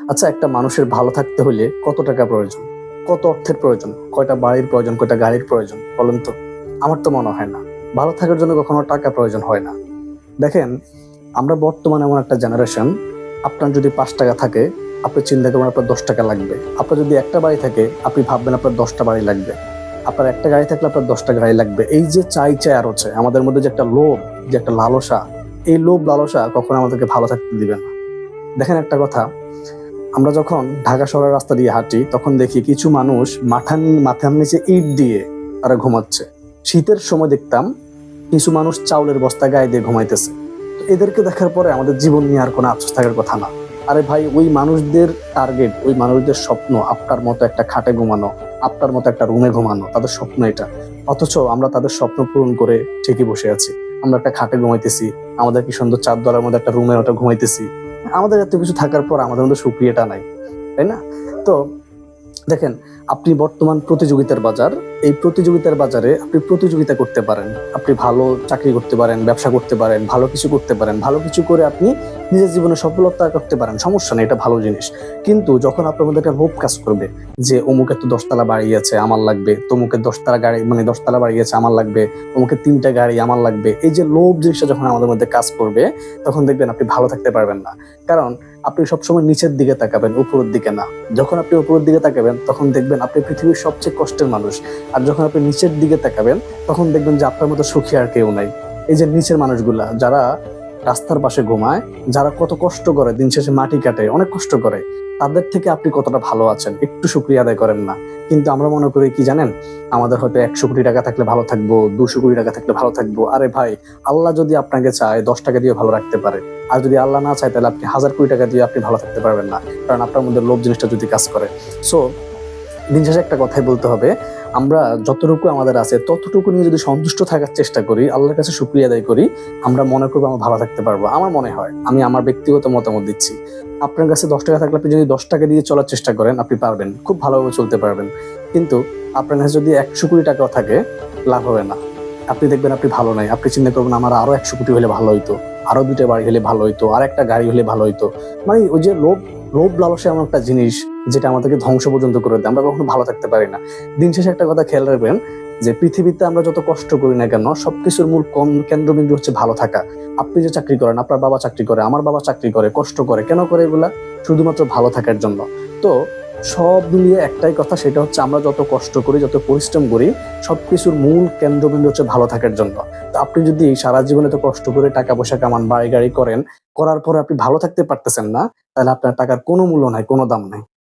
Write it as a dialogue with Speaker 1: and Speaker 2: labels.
Speaker 1: আচ্ছা, একটা মানুষের ভালো থাকতে হলে কত টাকা প্রয়োজন? কত অর্থের প্রয়োজন? কয়টা বাড়ির প্রয়োজন? কয়টা গাড়ির প্রয়োজন? বলেন তো? আমার তো মনে হয় না। ভালো থাকার জন্য কখনো টাকা প্রয়োজন হয় না। দেখেন, আমরা বর্তমানে এমন একটা জেনারেশন, আপনার যদি ৳৫ থাকে, আপনি চিন্তা করবেন আপনার ৳১০ লাগবে। আপনার যদি একটা বাড়ি থাকে, আপনি ভাববেন আপনার ১০টা বাড়ি লাগবে। আপনার একটা গাড়ি থাকলে আপনার 10টা গাড়ি লাগবে। এই যে চাই আরো চাই, আমাদের মধ্যে যে একটা লোভ, যে একটা লালসা, এই লোভ লালসা কখনো আমাদেরকে ভালো থাকতে দিবে না। দেখেন একটা কথা, আমরা যখন ঢাকা শহরের রাস্তা দিয়ে হাঁটি তখন দেখি কিছু মানুষ মাথার নিচে ইট দিয়ে তারা ঘুমাচ্ছে। শীতের সময় দেখতাম কিছু মানুষ চাউলের বস্তা গায়ে দিয়ে ঘুমাইতেছে। তো এদেরকে দেখার পরে আমাদের জীবন নিয়ে আর কোনো আফসোস থাকার কথা না। আরে ভাই, ওই মানুষদের টার্গেট, ওই মানুষদের স্বপ্ন আপনার মতো একটা খাটে ঘুমানো, আপনার মতো একটা রুমে ঘুমানো, তাদের স্বপ্ন এটা। অথচ আমরা তাদের স্বপ্ন পূরণ করে ঠিকই বসে আছি। আমরা একটা খাটে ঘুমাইতেছি, আমাদের কি সুন্দর চারদোয়ারের মধ্যে একটা রুমে ওটা ঘুমাইতেছি। আমাদের এত কিছু থাকার পর আমাদের মধ্যে সুক্রিয়াটা নাই, তাই না? তো দেখেন, আপনি বর্তমান প্রতিযোগিতার বাজার, এই প্রতিযোগিতার বাজারে আপনি প্রতিযোগিতা করতে পারেন। আপনি ভালো চাকরি করতে পারেন, ব্যবসা করতে পারেন, ভালো কিছু করতে পারেন। ভালো কিছু করে আপনি নিজের জীবনে সফলতা করতে পারেন। সমস্যা নেই, এটা ভালো জিনিস। কিন্তু যখন আপনার মধ্যে একটা লোভ কাজ করবে যে অমুকের তো ১০ তলা বাড়ি আছে আমার লাগবে, তমুকের ১০ তলা গাড়ি মানে ১০ তলা বাড়ি আছে আমার লাগবে, অমুকের ৩টা গাড়ি আমার লাগবে। এই যে লোভ জিনিসটা যখন আমাদের মধ্যে কাজ করবে, তখন দেখবেন আপনি ভালো থাকতে পারবেন না। কারণ আপনি সবসময় নিচের দিকে তাকাবেন, উপরের দিকে না। যখন আপনি উপরের দিকে তাকাবেন তখন দেখবেন আপনি পৃথিবীর সবচেয়ে কষ্টের মানুষ। আর যখন আপনি নিচের দিকে তাকাবেন তখন দেখবেন যে আপনার মতো সুখী আর কেউ নাই। এই যে নিচের মানুষগুলা যারা রাস্তার পাশে ঘুমায়, যারা কত কষ্ট করে, দিন শেষে মাটি কাটে, অনেক কষ্ট করে, তাদের থেকে আপনি কতটা ভালো আছেন একটু শুকরিয়া আদায় করেন না। কিন্তু আমরা মনে করি কি জানেন, আমাদের হয়তো ১০০ কোটি টাকা থাকলে ভালো থাকবো, ২০০ কোটি টাকা থাকলে ভালো থাকবো। আরে ভাই, আল্লাহ যদি আপনাকে চায় ১০ টাকা দিয়ে ভালো রাখতে পারে। আর যদি আল্লাহ না চায় তাহলে আপনি ১০০০ কোটি টাকা দিয়ে আপনি ভালো থাকতে পারবেন না, কারণ আপনার মধ্যে লোভ জিনিসটা যদি কাজ করে। সো দিন শেষে একটা কথাই বলতে হবে, আমরা যতটুকু আমাদের আছে ততটুকু নিয়ে যদি সন্তুষ্ট থাকার চেষ্টা করি, আল্লাহর কাছে শুকরিয়া আদায় করি, আমরা মনে করবো আমরা ভালো থাকতে পারবো। আমার মনে হয়, আমি আমার ব্যক্তিগত মতামত দিচ্ছি, আপনার কাছে ১০ টাকা থাকলে আপনি যদি ১০ টাকা দিয়ে চলার চেষ্টা করেন, আপনি পারবেন, খুব ভালোভাবে চলতে পারবেন। কিন্তু আপনার কাছে যদি ১০০ কোটি টাকাও থাকে, লাভ হবে না। আপনি দেখবেন আপনি ভালো নাই, আপনি চিন্তা করবেন আমার আরো ১০০ কোটি হলে ভালো হইতো, আরো ২টা বাড়ি হলে ভালো হইতো, আর একটা গাড়ি হলে ভালো হইতো। মানে ওই যে লোভ, লোভ লালসা এমন একটা জিনিস যেটা আমাদেরকে ধ্বংস পর্যন্ত করে দেয়। আমরা কখনো ভালো থাকতে পারি না। দিন শেষে একটা কথা খেয়াল রাখবেন, যে পৃথিবীতে আমরা যত কষ্ট করি না কেন, সবকিছুর মূল কেন্দ্রবিন্দু হচ্ছে ভালো থাকা। আপনি যে চাকরি করেন, আপনার বাবা চাকরি করে, আমার বাবা চাকরি করে, কষ্ট করে, কেন করে এগুলা? শুধুমাত্র ভালো থাকার জন্য। তো সব মিলিয়ে একটাই কথা, সেটা হচ্ছে আমরা যত কষ্ট করি, যত পরিশ্রম করি, সবকিছুর মূল কেন্দ্রবিন্দু হচ্ছে ভালো থাকার জন্য। তো আপনি যদি সারা জীবনে তো কষ্ট করে টাকা পয়সা কামান, বাড়ি গাড়ি করেন, করার পরে আপনি ভালো থাকতে পারতেছেন না, তাহলে আপনার টাকার কোনো মূল্য নাই, কোনো দাম নাই।